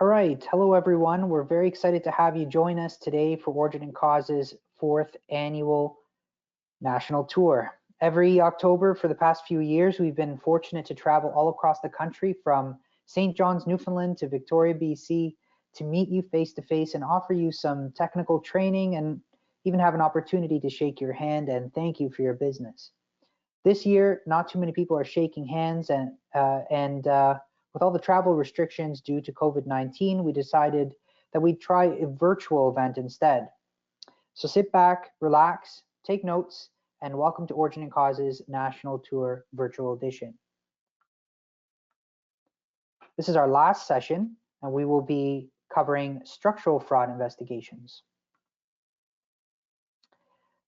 All right, hello everyone. We're very excited to have you join us today for Origin and Cause's 4th annual national tour. Every October for the past few years, we've been fortunate to travel all across the country from St. John's, Newfoundland to Victoria, BC, to meet you face to face and offer you some technical training and even have an opportunity to shake your hand and thank you for your business. This year, not too many people are shaking hands, and with all the travel restrictions due to COVID-19, we decided that we'd try a virtual event instead. So sit back, relax, take notes, and welcome to Origin and Cause's National Tour Virtual Edition. This is our last session, and we will be covering structural fraud investigations.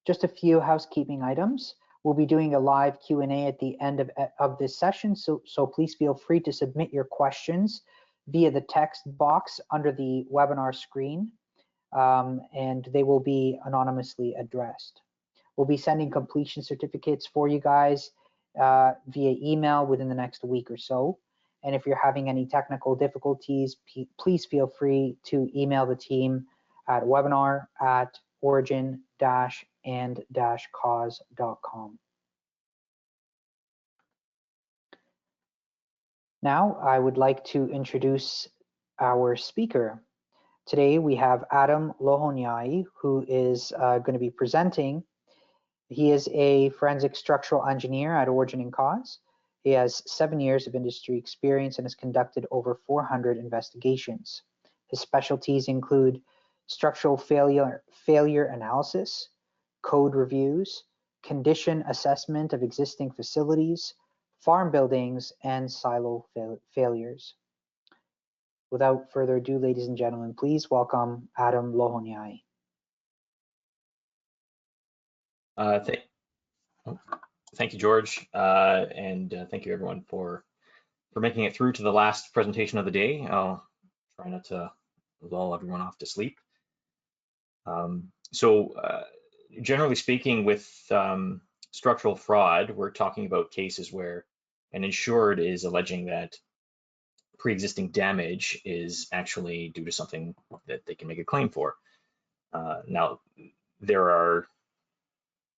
Just a few housekeeping items. We'll be doing a live Q&A at the end of this session, so please feel free to submit your questions via the text box under the webinar screen, and they will be anonymously addressed. We'll be sending completion certificates for you guys via email within the next week or so. And if you're having any technical difficulties, please feel free to email the team at webinar@origin-and-cause.com. Now, I would like to introduce our speaker. Today, we have Adam Lohonyai, who is going to be presenting. He is a forensic structural engineer at Origin and Cause. He has 7 years of industry experience and has conducted over 400 investigations. His specialties include structural failure analysis, code reviews, condition assessment of existing facilities, farm buildings, and silo failures. Without further ado, ladies and gentlemen, please welcome Adam Lohonyai. Thank you, George, and thank you everyone for making it through to the last presentation of the day. I'll try not to lull everyone off to sleep. Generally speaking, with structural fraud, we're talking about cases where an insured is alleging that pre-existing damage is actually due to something that they can make a claim for. Now, there are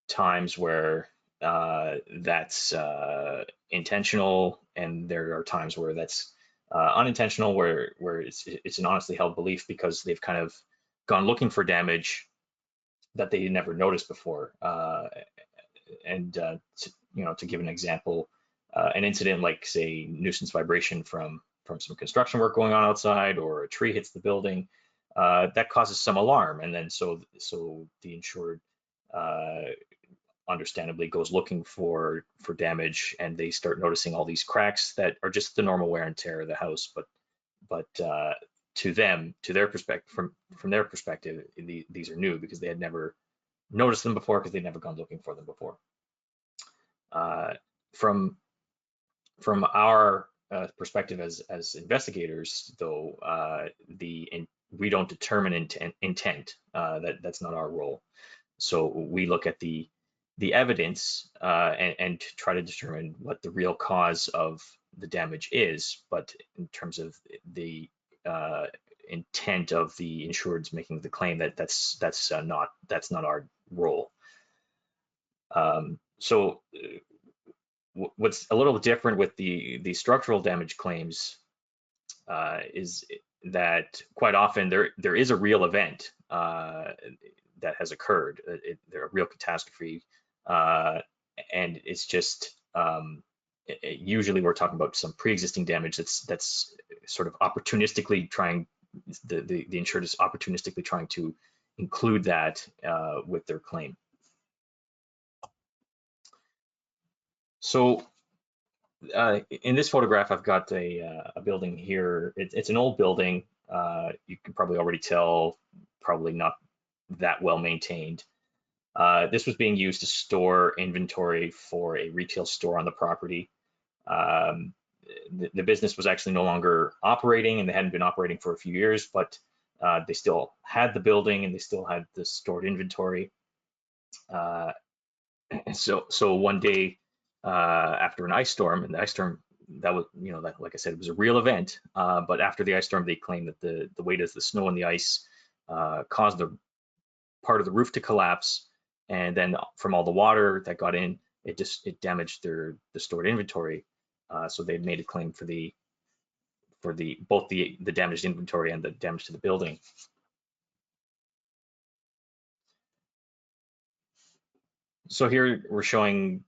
times where that's intentional, and there are times where that's unintentional, where it's an honestly held belief because they've kind of gone looking for damage that they never noticed before. To give an example, an incident like, say, nuisance vibration from some construction work going on outside, or a tree hits the building, that causes some alarm, and then so the insured understandably goes looking for damage, and they start noticing all these cracks that are just the normal wear and tear of the house, but to their perspective, from their perspective, these are new because they had never noticed them before, because they'd never gone looking for them before. From our perspective as investigators, though, we don't determine intent. That's not our role. So we look at the evidence and try to determine what the real cause of the damage is. But in terms of the intent of the insured's making the claim, that's not our role. What's a little different with the structural damage claims is that quite often there is a real event that has occurred. They're a real catastrophe, and it's just usually we're talking about some pre-existing damage that's sort of opportunistically trying, the insured is opportunistically trying to include that with their claim. So in this photograph, I've got a building here. It's an old building. You can probably already tell, probably not that well maintained. This was being used to store inventory for a retail store on the property. The business was actually no longer operating, and they hadn't been operating for a few years, but they still had the building and they still had the stored inventory. So one day, after an ice storm, and the ice storm that was, that, like I said, it was a real event. But after the ice storm, they claimed that the weight of the snow and the ice caused the part of the roof to collapse, and then from all the water that got in, it damaged the stored inventory. So they made a claim for both the damaged inventory and the damage to the building. So here we're showing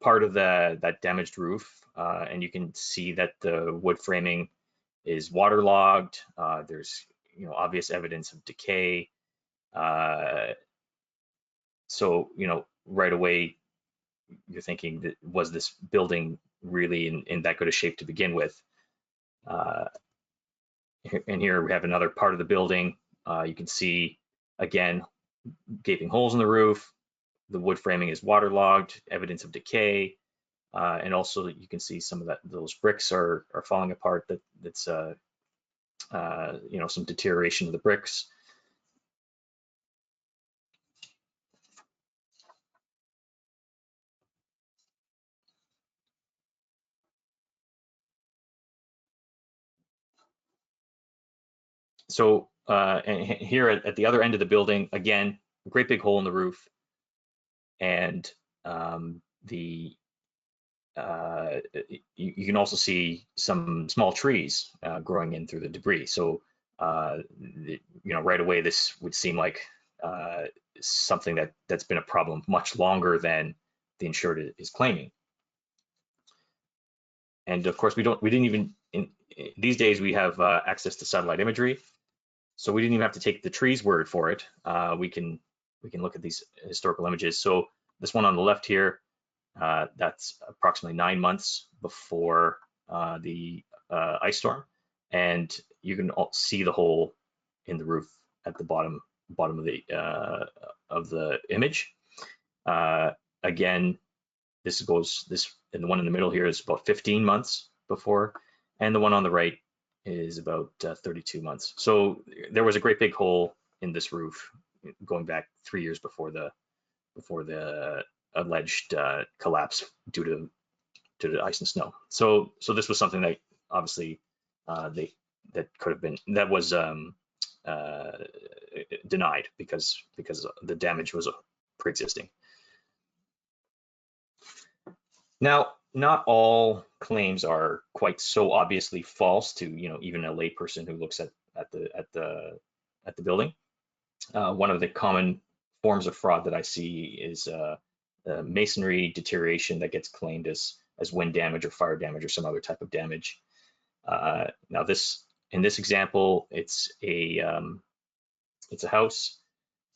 part of that damaged roof, and you can see that the wood framing is waterlogged. There's obvious evidence of decay. So right away you're thinking, that was this building really in that good a shape to begin with? And here we have another part of the building. You can see again gaping holes in the roof. The wood framing is waterlogged, evidence of decay, and also you can see some of those bricks are falling apart. That's some deterioration of the bricks. So and here at the other end of the building, again, a great big hole in the roof, and you can also see some small trees growing in through the debris. So right away this would seem like something that's been a problem much longer than the insured is claiming. And of course, we didn't even, these days we have access to satellite imagery, so we didn't even have to take the tree's word for it. We can look at these historical images. So this one on the left here, that's approximately 9 months before the ice storm, and you can see the hole in the roof at the bottom of the image. Again, and the one in the middle here is about 15 months before, and the one on the right is about 32 months. So there was a great big hole in this roof going back 3 years before the alleged collapse due to the ice and snow. So this was something that obviously that was denied because the damage was pre-existing. Now, not all claims are quite so obviously false to even a layperson who looks at the building. One of the common forms of fraud that I see is masonry deterioration that gets claimed as wind damage or fire damage or some other type of damage. Now, in this example, it's a house.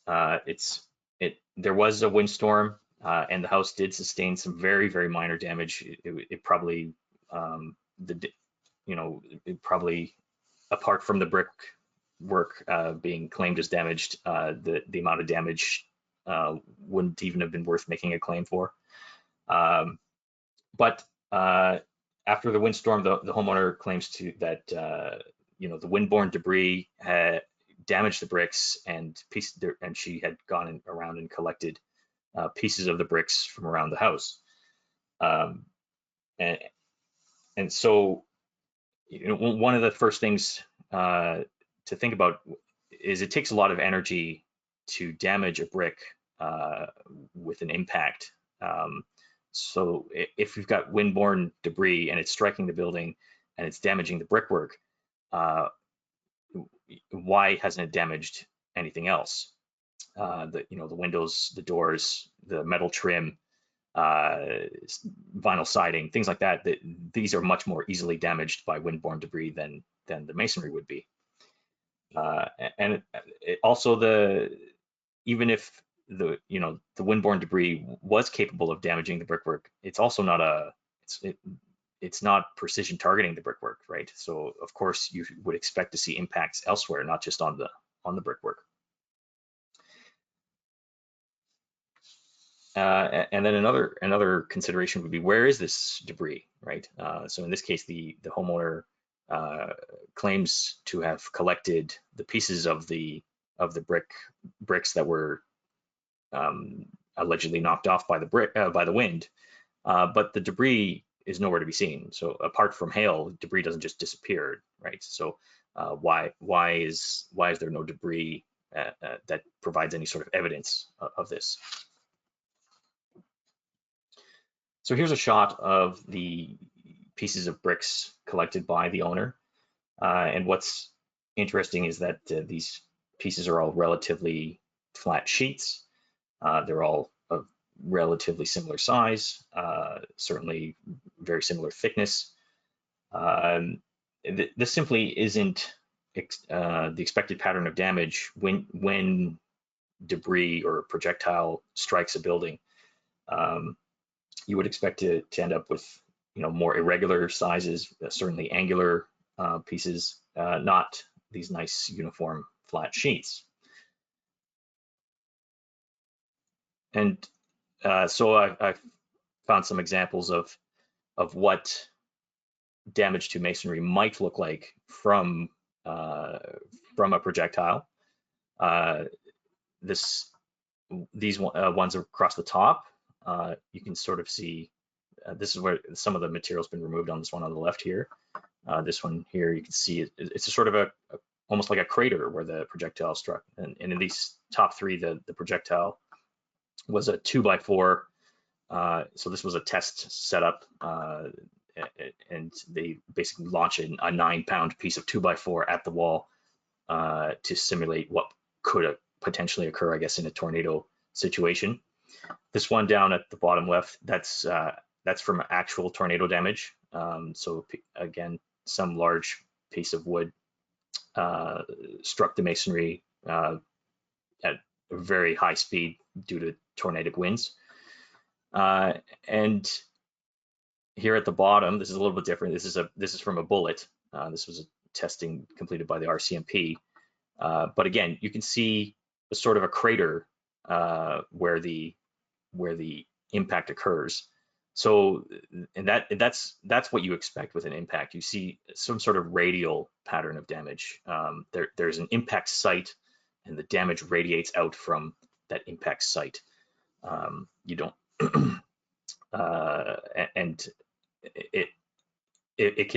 There was a windstorm, and the house did sustain some very, very minor damage. It probably apart from the brick work being claimed as damaged, the amount of damage wouldn't even have been worth making a claim for. But after the windstorm, the homeowner claims that the windborne debris had damaged the bricks, and she had gone around and collected pieces of the bricks from around the house. And so one of the first things to think about is it takes a lot of energy to damage a brick with an impact. So if you've got windborne debris and it's striking the building and it's damaging the brickwork, why hasn't it damaged anything else? The windows, the doors, the metal trim, vinyl siding, things like that. These are much more easily damaged by windborne debris than the masonry would be. And also even if the windborne debris was capable of damaging the brickwork, it's also not it's not precision targeting the brickwork, right? So of course you would expect to see impacts elsewhere, not just on the brickwork. And then another consideration would be, where is this debris, right? So in this case, the homeowner claims to have collected the pieces of the bricks that were allegedly knocked off by the wind, but the debris is nowhere to be seen. So apart from hail, debris doesn't just disappear, right? So why is there no debris that provides any sort of evidence of this? So here's a shot of the pieces of bricks collected by the owner. And what's interesting is that these pieces are all relatively flat sheets. They're all of relatively similar size, certainly very similar thickness. This simply isn't the expected pattern of damage when debris or projectile strikes a building. You would expect to end up with more irregular sizes, certainly angular pieces, not these nice uniform flat sheets. And so I found some examples of what damage to masonry might look like from a projectile. These ones across the top, you can sort of see this is where some of the material's been removed on this one on the left here. This one here, you can see it's a sort of almost like a crater where the projectile struck. And in these top three, the projectile was a 2x4. So this was a test setup, and they basically launched a 9-pound piece of 2x4 at the wall to simulate what could potentially occur, I guess, in a tornado situation. This one down at the bottom left, that's from actual tornado damage. So again, some large piece of wood struck the masonry at a very high speed due to tornadic winds. And here at the bottom, this is a little bit different. This is from a bullet. This was a testing completed by the RCMP. But again, you can see a sort of a crater where the impact occurs. So, and that's what you expect with an impact. You see some sort of radial pattern of damage. There's an impact site, and the damage radiates out from that impact site. You don't, and it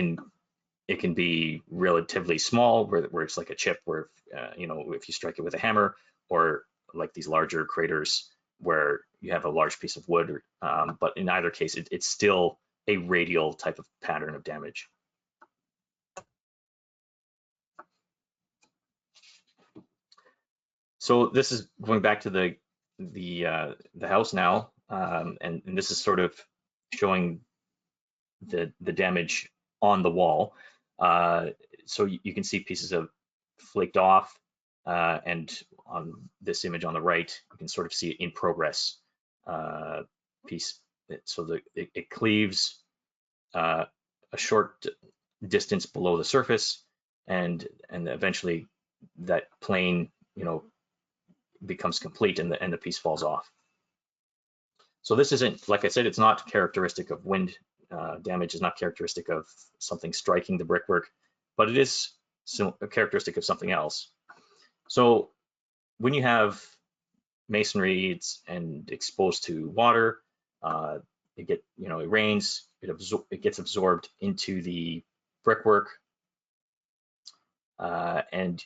can be relatively small, where it's like a chip, where if you strike it with a hammer, or like these larger craters where you have a large piece of wood. But in either case, it's still a radial type of pattern of damage. So this is going back to the house now, and this is sort of showing the damage on the wall. So you can see pieces of flaked off, and on this image on the right, you can sort of see it in progress piece. So it cleaves a short distance below the surface, and eventually that plane, becomes complete, and the piece falls off. So this isn't, like I said, it's not characteristic of wind damage, is not characteristic of something striking the brickwork, but it is a characteristic of something else. So when you have masonry and exposed to water, it rains, it gets absorbed into the brickwork, and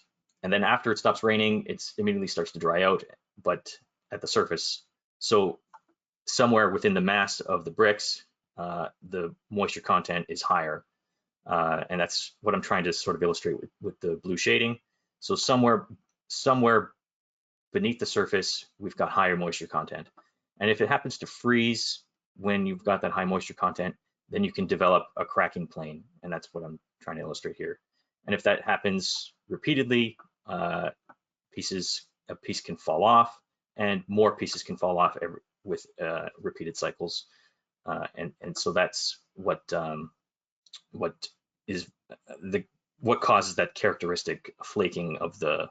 then after it stops raining, it immediately starts to dry out, but at the surface. So somewhere within the mass of the bricks, the moisture content is higher. And that's what I'm trying to sort of illustrate with the blue shading. So somewhere beneath the surface, we've got higher moisture content. And if it happens to freeze when you've got that high moisture content, then you can develop a cracking plane. And that's what I'm trying to illustrate here. And if that happens repeatedly, a piece can fall off, and more pieces can fall off with repeated cycles. And so that's what causes that characteristic flaking of the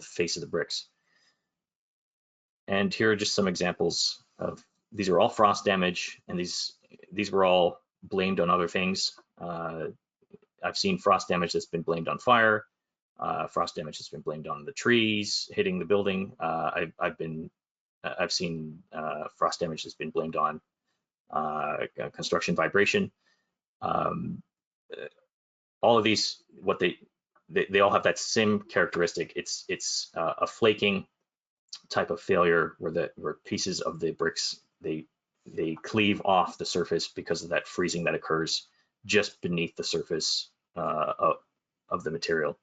face of the bricks. And here are just some examples of, these are all frost damage, and these were all blamed on other things. I've seen frost damage that's been blamed on fire, frost damage that's been blamed on the trees hitting the building. I've seen frost damage that's been blamed on construction vibration. All of these, what they all have that same characteristic. It's a flaking type of failure where pieces of the bricks they cleave off the surface because of that freezing that occurs just beneath the surface of the material.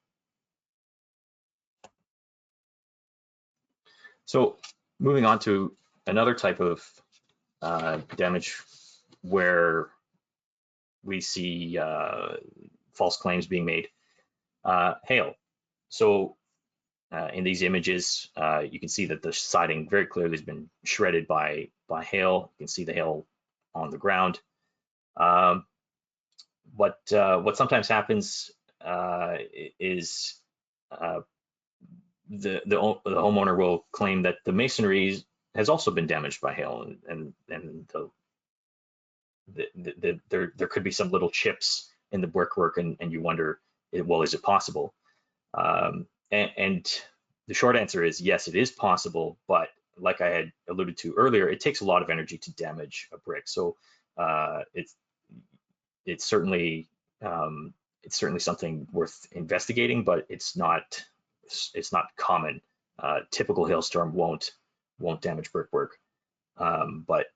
So moving on to another type of damage where we see false claims being made, hail. So in these images, you can see that the siding very clearly has been shredded by hail. You can see the hail on the ground. What sometimes happens is the homeowner will claim that the masonry has also been damaged by hail, and there could be some little chips in the brickwork, and you wonder, well, is it possible? And the short answer is yes, it is possible, but like I had alluded to earlier, it takes a lot of energy to damage a brick. So it's certainly something worth investigating, but it's not common. Typical hailstorm won't damage brickwork, but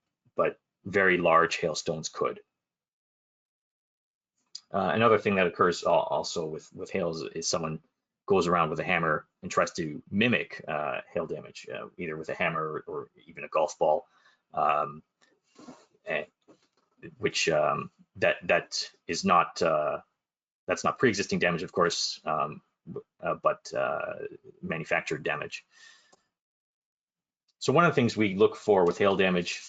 very large hailstones could. Another thing that occurs also with hail is someone goes around with a hammer and tries to mimic hail damage, either with a hammer or even a golf ball, which that is not that's not pre-existing damage, of course, but manufactured damage. So one of the things we look for with hail damage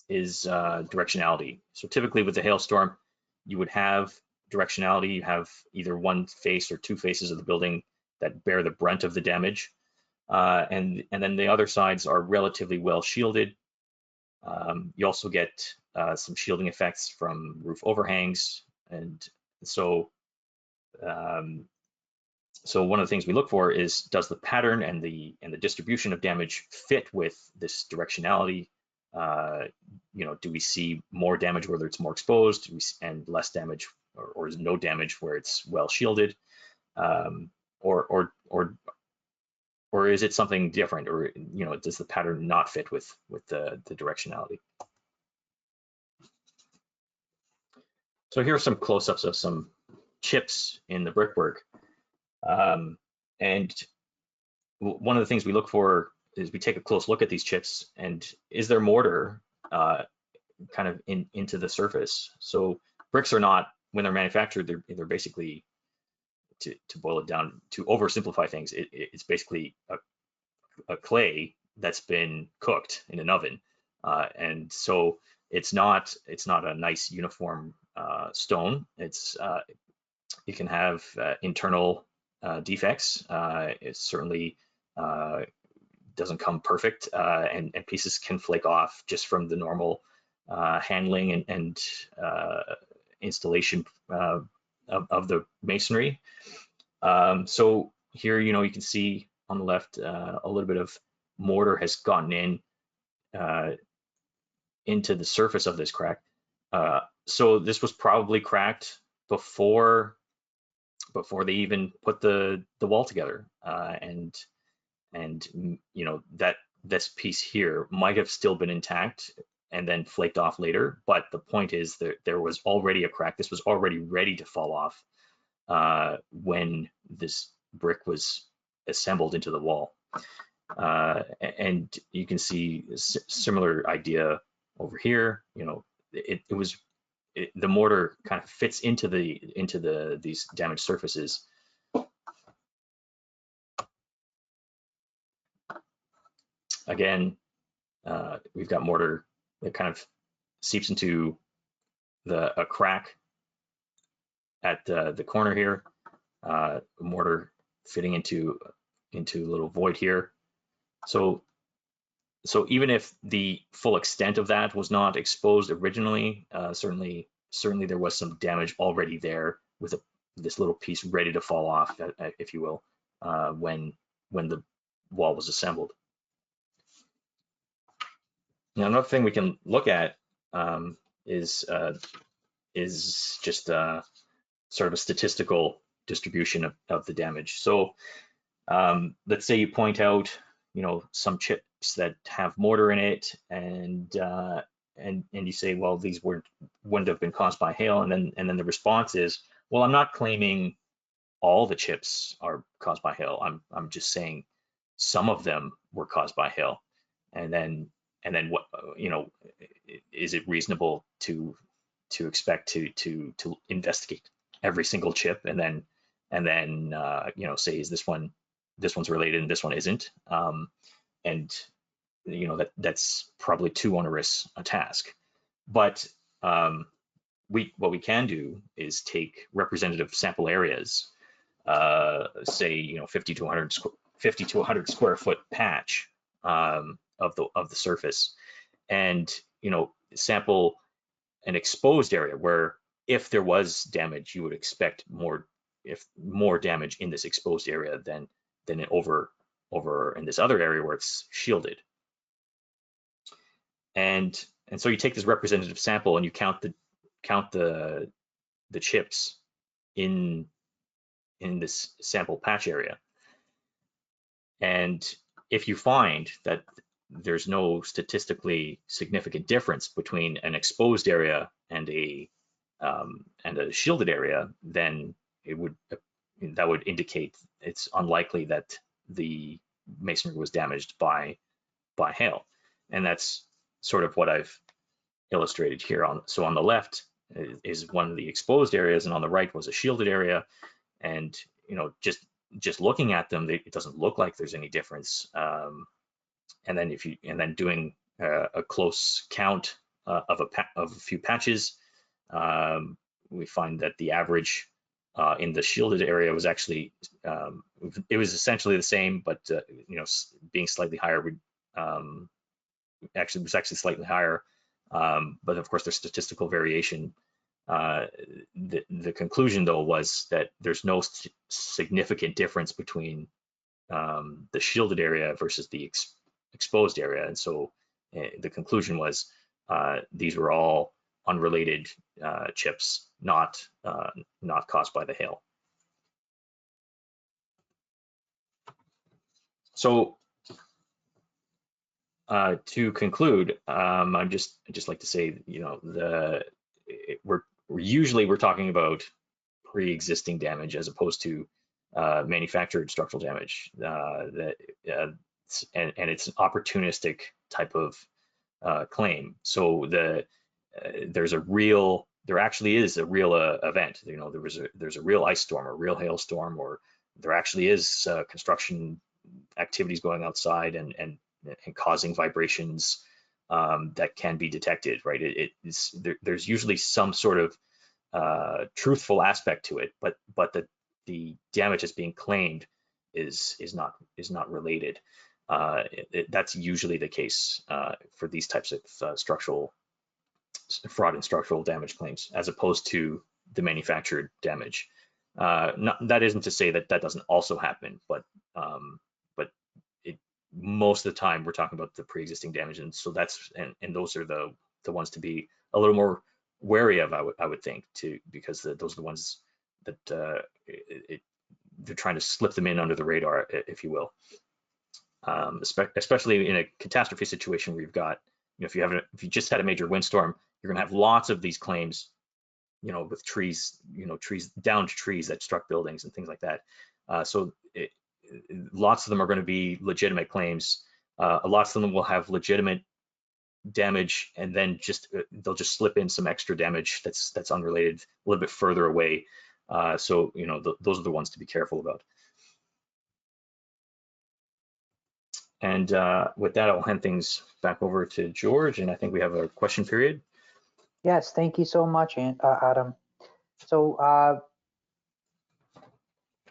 is directionality. So typically with a hailstorm, you would have directionality. You have either one face or two faces of the building that bear the brunt of the damage, and then the other sides are relatively well shielded. You also get some shielding effects from roof overhangs, and so one of the things we look for is, does the pattern and the distribution of damage fit with this directionality? Do we see more damage where it's more exposed, and less damage or no damage where it's well shielded, or is it something different, or does the pattern not fit with the directionality? So here are some close-ups of some chips in the brickwork, and one of the things we look for is we take a close look at these chips, and is there mortar kind of into the surface? So bricks are not, when they're manufactured, they're basically, to boil it down, to oversimplify things, it's basically a clay that's been cooked in an oven, and so it's not a nice uniform stone. It can have internal defects. It certainly doesn't come perfect, and pieces can flake off just from the normal handling and installation of the masonry. So here, you can see on the left a little bit of mortar has gotten in into the surface of this crack. So this was probably cracked before they even put the wall together, and that this piece here might have still been intact and then flaked off later. But the point is that there was already a crack. This was already ready to fall off when this brick was assembled into the wall. And you can see a similar idea over here. The mortar kind of fits into these damaged surfaces. Again, we've got mortar that kind of seeps into a crack at the corner here. Mortar fitting into a little void here. So even if the full extent of that was not exposed originally, certainly there was some damage already there with this little piece ready to fall off, if you will, when the wall was assembled. Now, another thing we can look at is is just sort of a statistical distribution of the damage. So let's say you point out, some chips that have mortar in it, and you say, well, these wouldn't have been caused by hail, and then the response is, well, I'm not claiming all the chips are caused by hail. I'm just saying some of them were caused by hail, and then what, is it reasonable to expect to investigate every single chip and then say, is this one's related and this one isn't, and that's probably too onerous a task. But what we can do is take representative sample areas, say 50 to 100 square foot patch of the surface, and sample an exposed area where, if there was damage, you would expect more damage in this exposed area than over in this other area where it's shielded. And so you take this representative sample and you count the chips in this sample patch area. And if you find that there's no statistically significant difference between an exposed area and a shielded area, then that would indicate it's unlikely that the masonry was damaged by hail. And that's sort of what I've illustrated here. So on the left is one of the exposed areas, and on the right was a shielded area. And just looking at them, it doesn't look like there's any difference. And then doing a close count of a few patches, we find that the average in the shielded area was actually, it was essentially the same, but being slightly higher would was actually slightly higher. But of course, there's statistical variation. The conclusion, though, was that there's no significant difference between the shielded area versus the exposed area, and so the conclusion was these were all unrelated chips, not caused by the hail. So to conclude, I'd just like to say, we're talking about pre-existing damage as opposed to manufactured structural damage, and it's an opportunistic type of claim. So there actually is a real event. There's a real ice storm, a real hailstorm, or there actually is construction activities going outside and causing vibrations that can be detected, right? There's usually some sort of truthful aspect to it, but the damage that's being claimed is not related. That's usually the case for these types of structural fraud and structural damage claims, as opposed to the manufactured damage. That isn't to say that doesn't also happen, but most of the time we're talking about the pre-existing damage, and so and those are the ones to be a little more wary of, I would think, because those are the ones that they're trying to slip them in under the radar, if you will. Especially in a catastrophe situation where you've got, if you just had a major windstorm, you're going to have lots of these claims, with trees, downed trees that struck buildings and things like that. So lots of them are going to be legitimate claims. Lots of them will have legitimate damage, and then they'll just slip in some extra damage that's unrelated, a little bit further away. So those are the ones to be careful about. And with that, I'll hand things back over to George, and I think we have a question period. Yes, thank you so much, Adam. So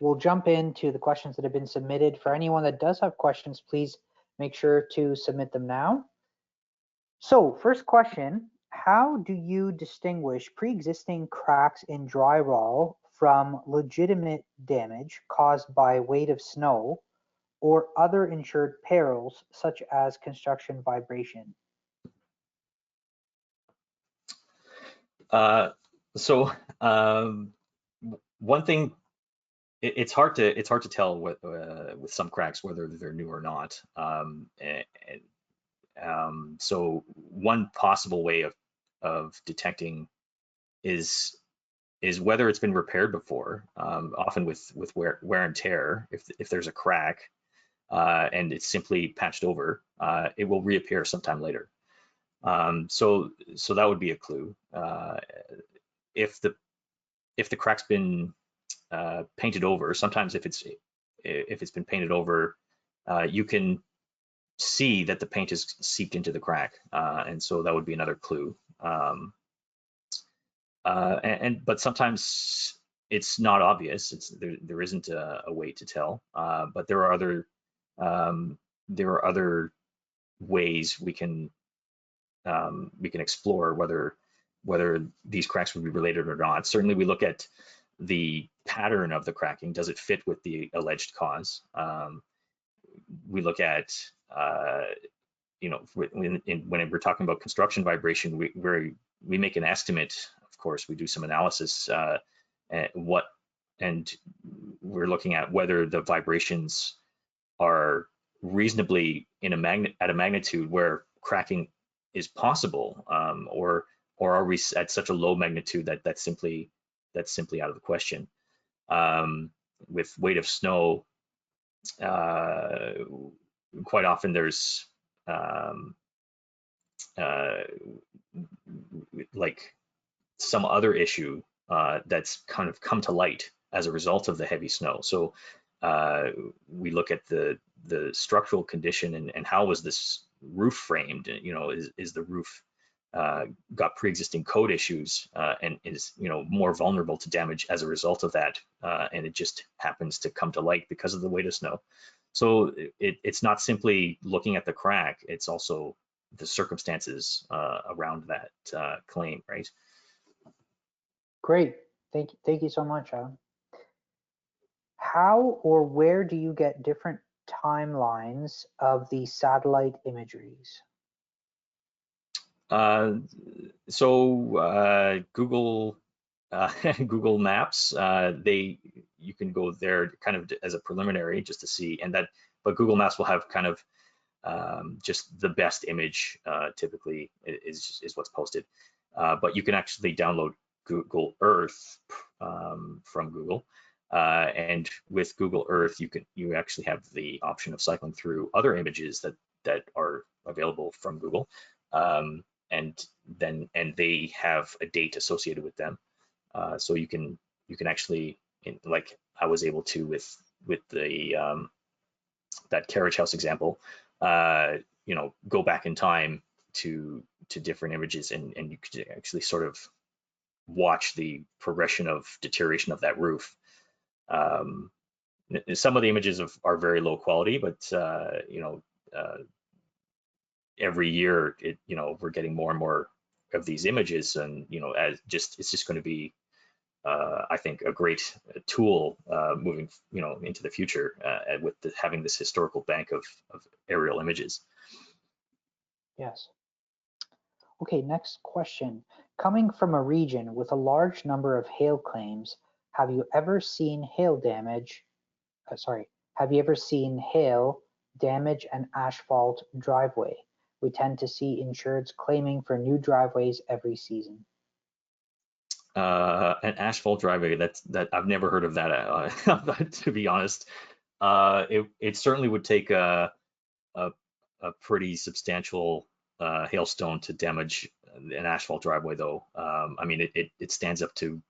we'll jump into the questions that have been submitted. For anyone that does have questions, please make sure to submit them now. So first question, how do you distinguish pre-existing cracks in drywall from legitimate damage caused by weight of snow or other insured perils such as construction vibration? So one thing, it's hard to tell with some cracks whether they're new or not. So one possible way of detecting is whether it's been repaired before. Often with wear and tear, if there's a crack and it's simply patched over, it will reappear sometime later. So that would be a clue. If the crack's been painted over, sometimes if it's been painted over, you can see that the paint is seeped into the crack, and so that would be another clue. But sometimes it's not obvious. There isn't a way to tell. But there are other ways we can explore whether these cracks would be related or not. Certainly, we look at the pattern of the cracking. Does it fit with the alleged cause? We look at when we're talking about construction vibration, we make an estimate. Of course, we do some analysis. And we're looking at whether the vibrations are reasonably at a magnitude where cracking is possible, or are we at such a low magnitude that that's simply out of the question. With weight of snow, quite often there's like some other issue that's kind of come to light as a result of the heavy snow. So we look at the structural condition and how was this roof framed? Is the roof got pre-existing code issues and is more vulnerable to damage as a result of that, and it just happens to come to light because of the weight of snow. So it's not simply looking at the crack, it's also the circumstances around that claim, right? Great. Thank you so much, Alan. How or where do you get different timelines of the satellite imageries? Google Google Maps, you can go there kind of as a preliminary just to see, but Google Maps will have kind of just the best image typically is what's posted. But you can actually download Google Earth from Google. And with Google Earth, you actually have the option of cycling through other images that are available from Google. And they have a date associated with them. So you can actually, like I was able to with the that carriage house example, go back in time to different images, and you could actually sort of watch the progression of deterioration of that roof. Some of the images are very low quality, but every year we're getting more and more of these images, and it's just going to be I think a great tool moving into the future with having this historical bank of aerial images. Yes. Okay, next question. Coming from a region with a large number of hail claims, have you ever seen hail damage? Have you ever seen hail damage an asphalt driveway? We tend to see insureds claiming for new driveways every season. An asphalt driveway, that I've never heard of that, to be honest. It certainly would take a pretty substantial hailstone to damage an asphalt driveway, though. I mean, it stands up to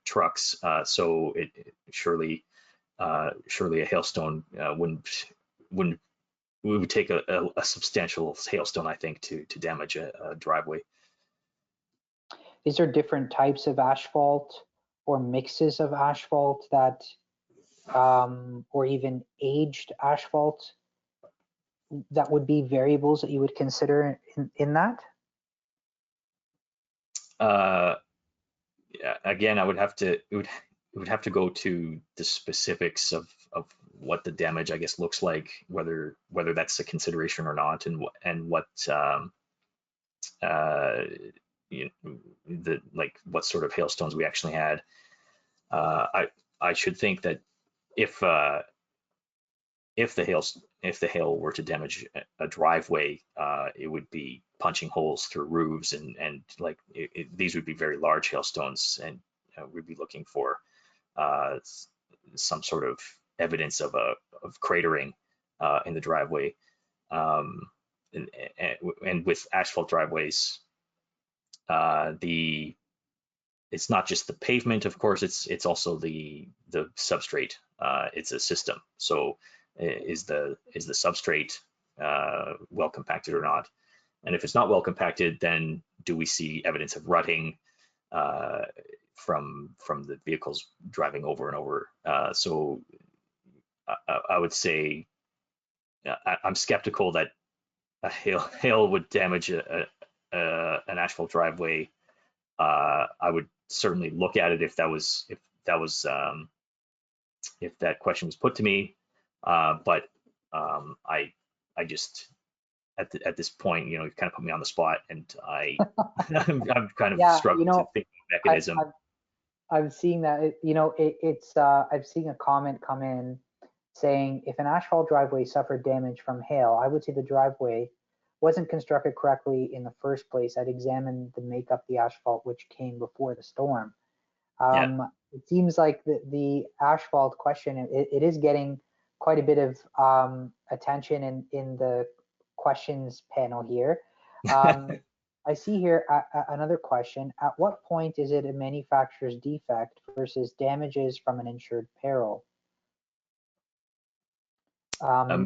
trucks, so it surely a hailstone would take a substantial hailstone, I think, to damage a driveway. Is there different types of asphalt or mixes of asphalt that, or even aged asphalt, that would be variables that you would consider in that? Again, it would have to go to the specifics of what the damage, I guess, looks like, whether that's a consideration or not, and what like what sort of hailstones we actually had. I should think that if the hail were to damage a driveway, it would be punching holes through roofs, and like these would be very large hailstones, and we'd be looking for some sort of evidence of cratering in the driveway. And with asphalt driveways, it's not just the pavement, of course, it's also the substrate. It's a system. So is the substrate well compacted or not? And if it's not well compacted, then do we see evidence of rutting from the vehicles driving over and over? So I would say I'm skeptical that a hail would damage an asphalt driveway. I would certainly look at it if that question was put to me, but I just at this point, you kind of put me on the spot, and I'm kind of struggling to think of a mechanism. I'm seeing that. I've seen a comment come in saying if an asphalt driveway suffered damage from hail, I would say the driveway wasn't constructed correctly in the first place. I'd examine the makeup, the asphalt which came before the storm. It seems like the asphalt question, it is getting quite a bit of attention in the questions panel here. I see here another question. At what point is it a manufacturer's defect versus damages from an insured peril? A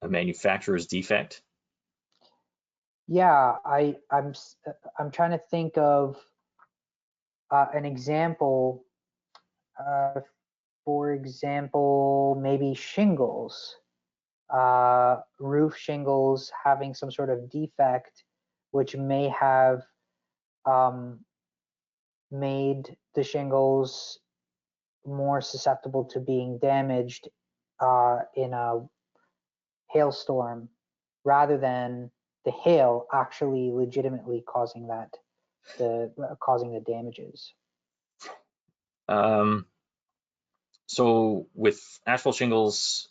manufacturer's defect? Yeah, I'm trying to think of an example. For example, maybe shingles, roof shingles having some sort of defect, which may have made the shingles more susceptible to being damaged in a hailstorm, rather than the hail actually legitimately causing the damages. So with asphalt shingles,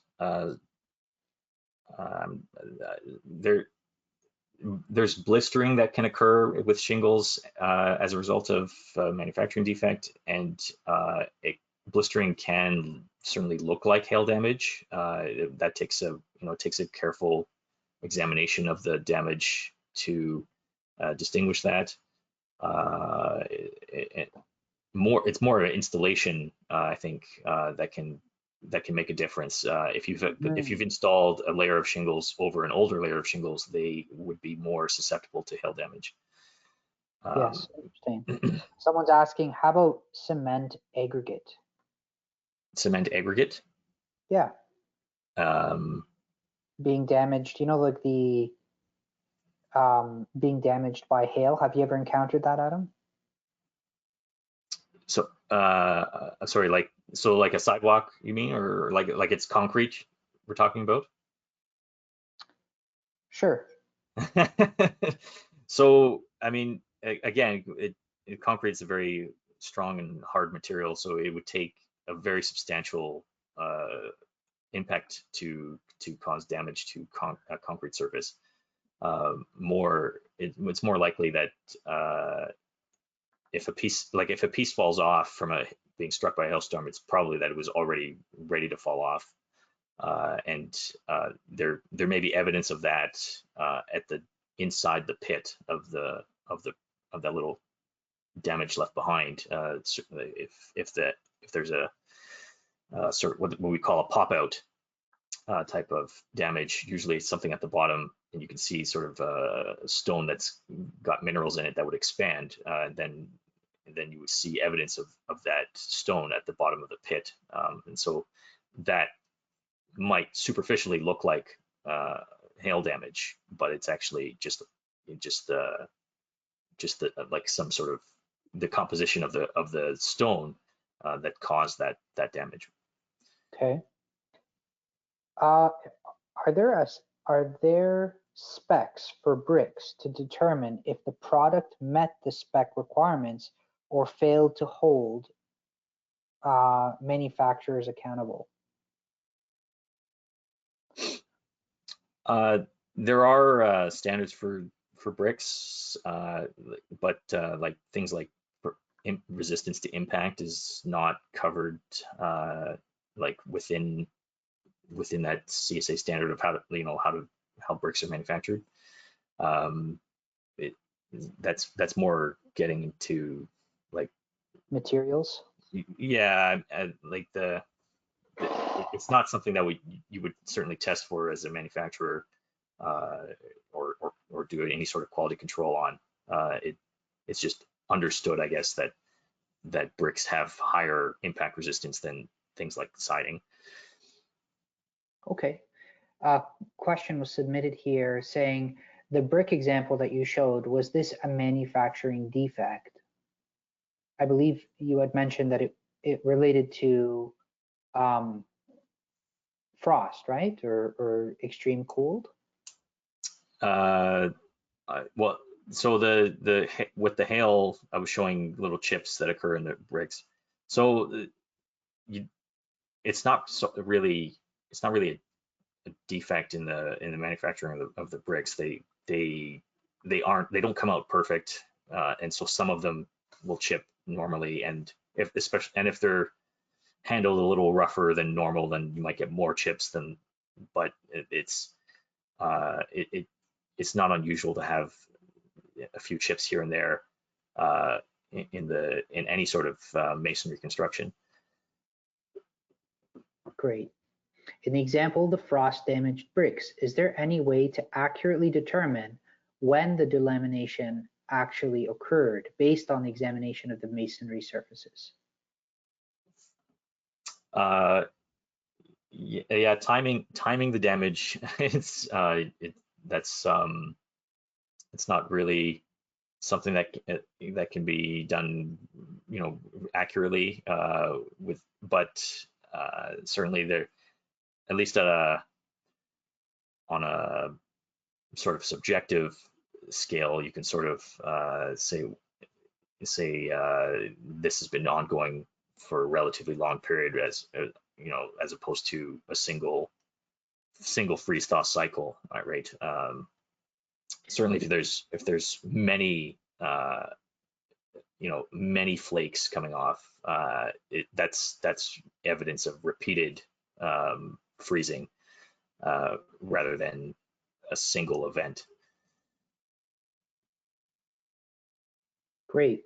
there's blistering that can occur with shingles as a result of manufacturing defect, and blistering can certainly look like hail damage. That takes a careful examination of the damage to distinguish that. It's more an installation, I think, that can make a difference. If you've installed a layer of shingles over an older layer of shingles, they would be more susceptible to hail damage. Yes, interesting. Someone's asking, how about cement aggregate? Cement aggregate? Yeah. Being damaged, like the being damaged by hail. Have you ever encountered that, Adam? So, sorry, like a sidewalk, you mean, or like it's concrete we're talking about? Sure. So, I mean, again, concrete is a very strong and hard material, so it would take a very substantial impact to cause damage to a concrete surface. It's more likely that if a piece falls off from being struck by a hailstorm, it's probably that it was already ready to fall off. And there may be evidence of that at the inside the pit of that little damage left behind. If there's a sort of what we call a pop out type of damage, usually it's something at the bottom, and you can see sort of a stone that's got minerals in it that would expand. Then you would see evidence of that stone at the bottom of the pit, and so that might superficially look like hail damage, but it's actually just like some sort of the composition of the stone that caused that damage. Okay. Are there specs for bricks to determine if the product met the spec requirements or failed to hold manufacturers accountable? There are standards for bricks, but like things like resistance to impact is not covered like within that CSA standard of how bricks are manufactured. That's more getting into like Materials. Yeah, like it's not something that you would certainly test for as a manufacturer, or do any sort of quality control on. It's just understood, I guess, that bricks have higher impact resistance than things like siding. Okay. Question was submitted here saying, the brick example that you showed, was this a manufacturing defect? I believe you had mentioned that it related to frost, right? Or extreme cold? Well, so with the hail, I was showing little chips that occur in the bricks. So it's not really a defect in the manufacturing of the bricks. They don't come out perfect, and so some of them will chip normally, and if they're handled a little rougher than normal, then you might get more chips than. But it's not unusual to have a few chips here and there in any sort of masonry construction. Great. In the example of the frost damaged bricks, is there any way to accurately determine when the delamination actually occurred based on the examination of the masonry surfaces? Yeah, timing the damage. It's not really something that can be done, accurately but certainly there, at least on a sort of subjective scale, you can sort of say this has been ongoing for a relatively long period, as opposed to a single freeze thaw cycle, right? Certainly, if there's many many flakes coming off, that's evidence of repeated freezing rather than a single event. Great.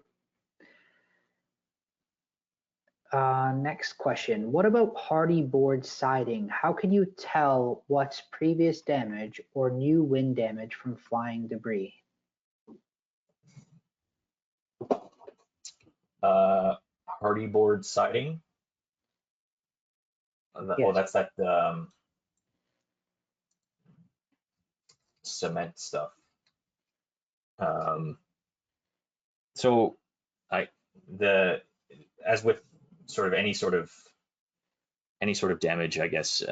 Next question. What about hardy board siding? How can you tell what's previous damage or new wind damage from flying debris? Hardy board siding. Well, that's that cement stuff. So as with sort of any sort of damage, I guess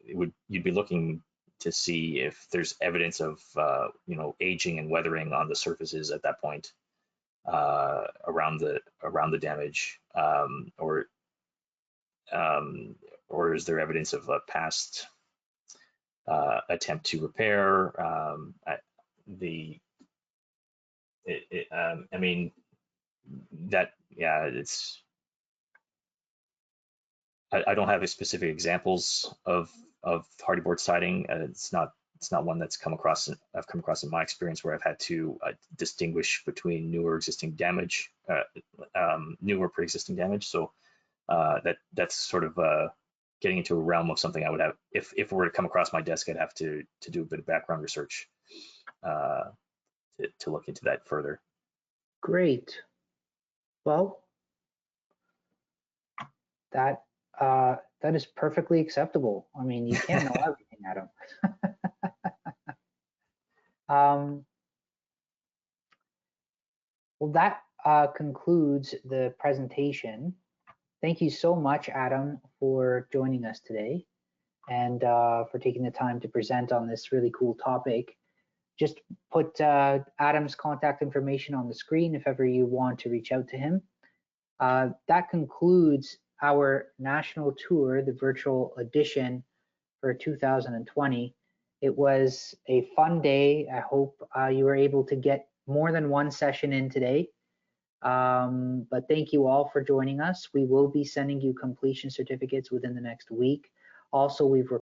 you'd be looking to see if there's evidence of aging and weathering on the surfaces at that point around the damage, or is there evidence of a past attempt to repair? I mean, that, yeah, it's, I don't have a specific examples of hardy board siding. It's not one I've come across in my experience where I've had to distinguish between new or existing damage, new or pre-existing damage. So that's sort of getting into a realm of something I would have, if it were to come across my desk, I'd have to do a bit of background research to look into that further. Great. Well, that is perfectly acceptable. I mean, you can't know everything, Adam. Well, that concludes the presentation. Thank you so much, Adam, for joining us today. and for taking the time to present on this really cool topic. Just put Adam's contact information on the screen if ever you want to reach out to him. That concludes our national tour, the virtual edition for 2020. It was a fun day. I hope you were able to get more than one session in today. But thank you all for joining us. We will be sending you completion certificates within the next week. Also, we've